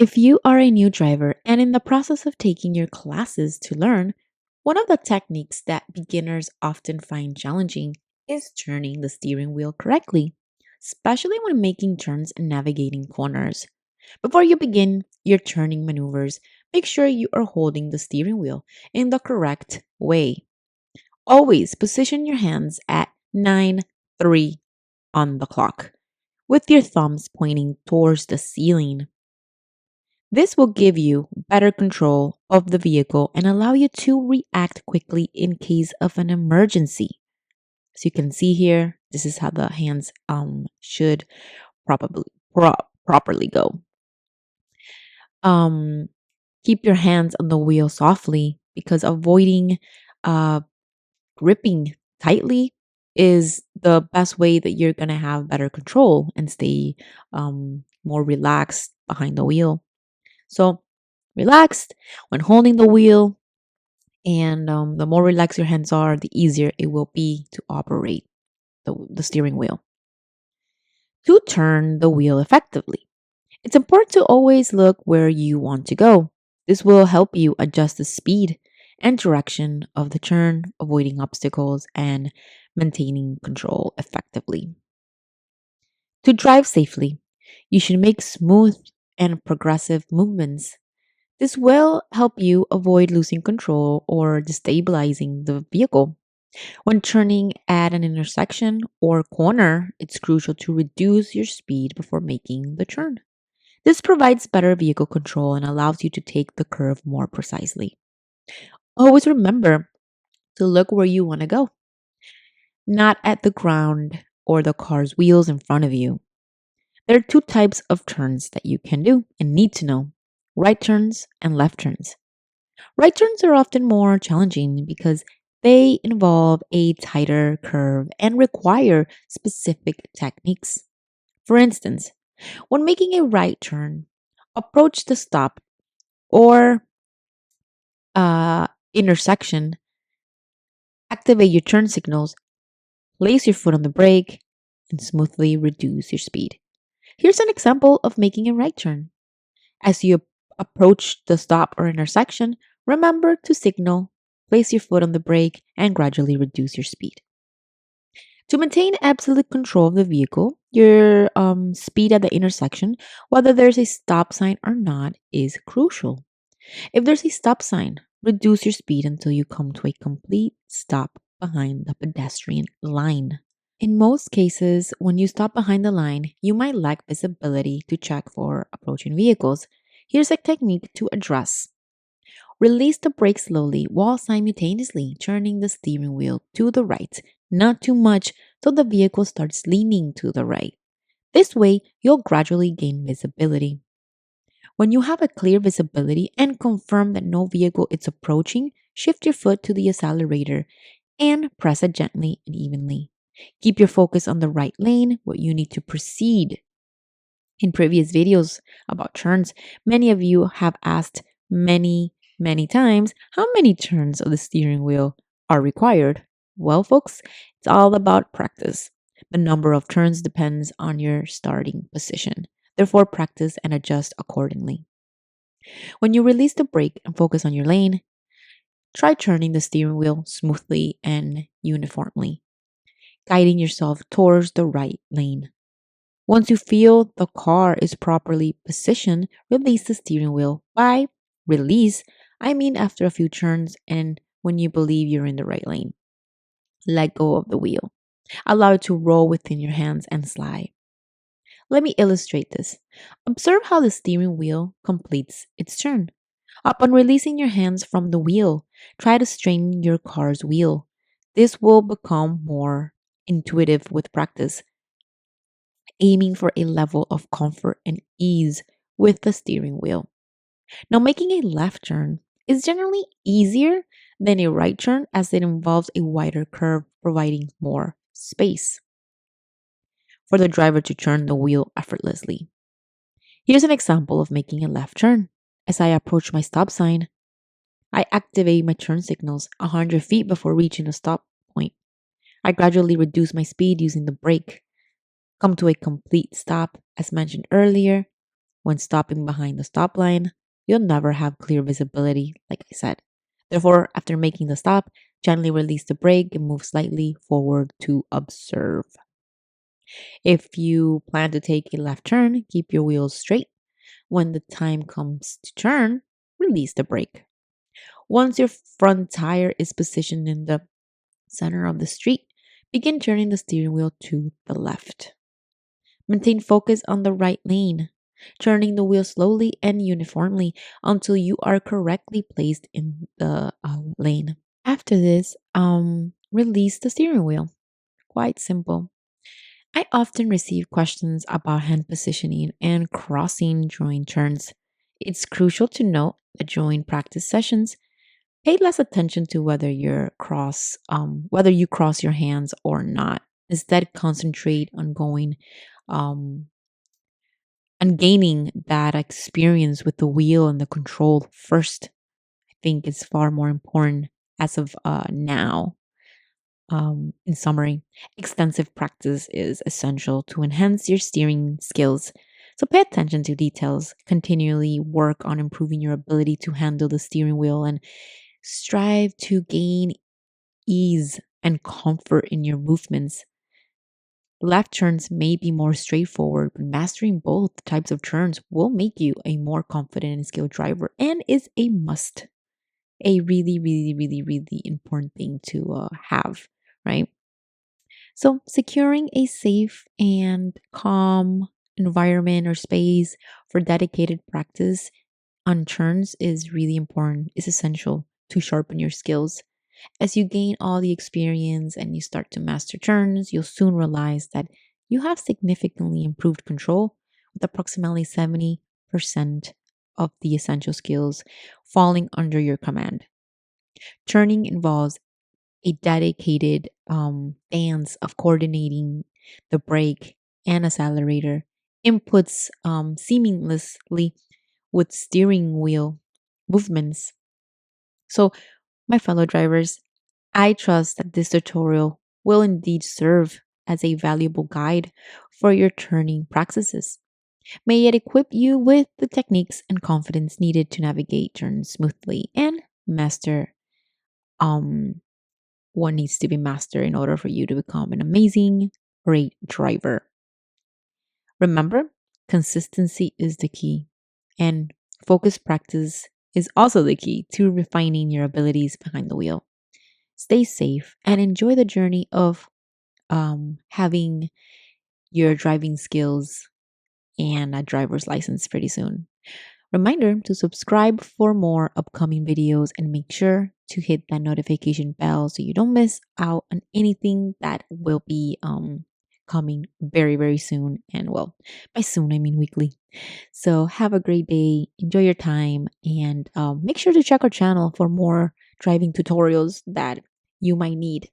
If you are a new driver and in the process of taking your classes to learn, one of the techniques that beginners often find challenging is turning the steering wheel correctly, especially when making turns and navigating corners. Before you begin your turning maneuvers, make sure you are holding the steering wheel in the correct way. Always position your hands at 9:3 on the clock, with your thumbs pointing towards the ceiling. This will give you better control of the vehicle and allow you to react quickly in case of an emergency. As you can see here, this is how the hands should probably properly go. Um, Keep your hands on the wheel softly because avoiding uh, gripping tightly is the best way that you're gonna have better control and stay more relaxed behind the wheel. So relaxed when holding the wheel, and the more relaxed your hands are, the easier it will be to operate the steering wheel. To turn the wheel effectively, it's important to always look where you want to go. This will help you adjust the speed and direction of the turn, avoiding obstacles and maintaining control effectively. To drive safely, you should make smooth and progressive movements. This will help you avoid losing control or destabilizing the vehicle. When turning at an intersection or corner, it's crucial to reduce your speed before making the turn. This provides better vehicle control and allows you to take the curve more precisely. Always remember to look where you want to go, not at the ground or the car's wheels in front of you. There are two types of turns that you can do and need to know: right turns and left turns. Right turns are often more challenging because they involve a tighter curve and require specific techniques. For instance, when making a right turn, approach the stop or intersection, activate your turn signals, place your foot on the brake, and smoothly reduce your speed. Here's an example of making a right turn. As you approach the stop or intersection, remember to signal, place your foot on the brake, and gradually reduce your speed. To maintain absolute control of the vehicle, your speed at the intersection, whether there's a stop sign or not, is crucial. If there's a stop sign, reduce your speed until you come to a complete stop behind the pedestrian line. In most cases, when you stop behind the line, you might lack visibility to check for approaching vehicles. Here's a technique to address. Release the brake slowly while simultaneously turning the steering wheel to the right, not too much so the vehicle starts leaning to the right. This way, you'll gradually gain visibility. When you have a clear visibility and confirm that no vehicle is approaching, shift your foot to the accelerator and press it gently and evenly. Keep your focus on the right lane where you need to proceed. In previous videos about turns, many of you have asked many times how many turns of the steering wheel are required. Well, folks, it's all about practice. The number of turns depends on your starting position. Therefore, practice and adjust accordingly. When you release the brake and focus on your lane, try turning the steering wheel smoothly and uniformly, guiding yourself towards the right lane. Once you feel the car is properly positioned, release the steering wheel. By release, I mean after a few turns and when you believe you're in the right lane. Let go of the wheel. Allow it to roll within your hands and slide. Let me illustrate this. Observe how the steering wheel completes its turn. Upon releasing your hands from the wheel, try to straighten your car's wheel. This will become more intuitive with practice, aiming for a level of comfort and ease with the steering wheel. Now, making a left turn is generally easier than a right turn as it involves a wider curve, providing more space for the driver to turn the wheel effortlessly. Here's an example of making a left turn. As I approach my stop sign, I activate my turn signals 100 feet before reaching the stop point. I gradually reduce my speed using the brake, come to a complete stop as mentioned earlier, When stopping behind the stop line, you'll never have clear visibility, like I said. Therefore, after making the stop, gently release the brake and move slightly forward to observe. If you plan to take a left turn, keep your wheels straight. When the time comes to turn, release the brake. Once your front tire is positioned in the center of the street, begin turning the steering wheel to the left. Maintain focus on the right lane, turning the wheel slowly and uniformly until you are correctly placed in the lane. After this, release the steering wheel. Quite simple. I often receive questions about hand positioning and crossing during turns. It's crucial to note that during practice sessions, pay less attention to whether you cross your hands or not. Instead, concentrate on um, gaining that experience with the wheel and the control first. I think it's far more important as of now. In summary, extensive practice is essential to enhance your steering skills. So pay attention to details, continually work on improving your ability to handle the steering wheel, and strive to gain ease and comfort in your movements. Left turns may be more straightforward, but mastering both types of turns will make you a more confident and skilled driver and is a must. A really, really, really, really important thing to have, right? So, securing a safe and calm environment or space for dedicated practice on turns is really important, is essential to sharpen your skills. As you gain all the experience and you start to master turns, you'll soon realize that you have significantly improved control with approximately 70% of the essential skills falling under your command. Turning involves a dedicated dance of coordinating the brake and accelerator inputs seamlessly with steering wheel movements. So, my fellow drivers, I trust that this tutorial will indeed serve as a valuable guide for your turning practices. May it equip you with the techniques and confidence needed to navigate turns smoothly and master um what needs to be mastered in order for you to become an amazing, great driver. Remember, consistency is the key, and focused practice is also the key to refining your abilities behind the wheel. Stay safe and enjoy the journey of having your driving skills and a driver's license pretty soon. Reminder to subscribe for more upcoming videos and make sure to hit that notification bell so you don't miss out on anything that will be coming very, very soon. And well, by soon, I mean weekly. So have a great day, enjoy your time, and make sure to check our channel for more driving tutorials that you might need.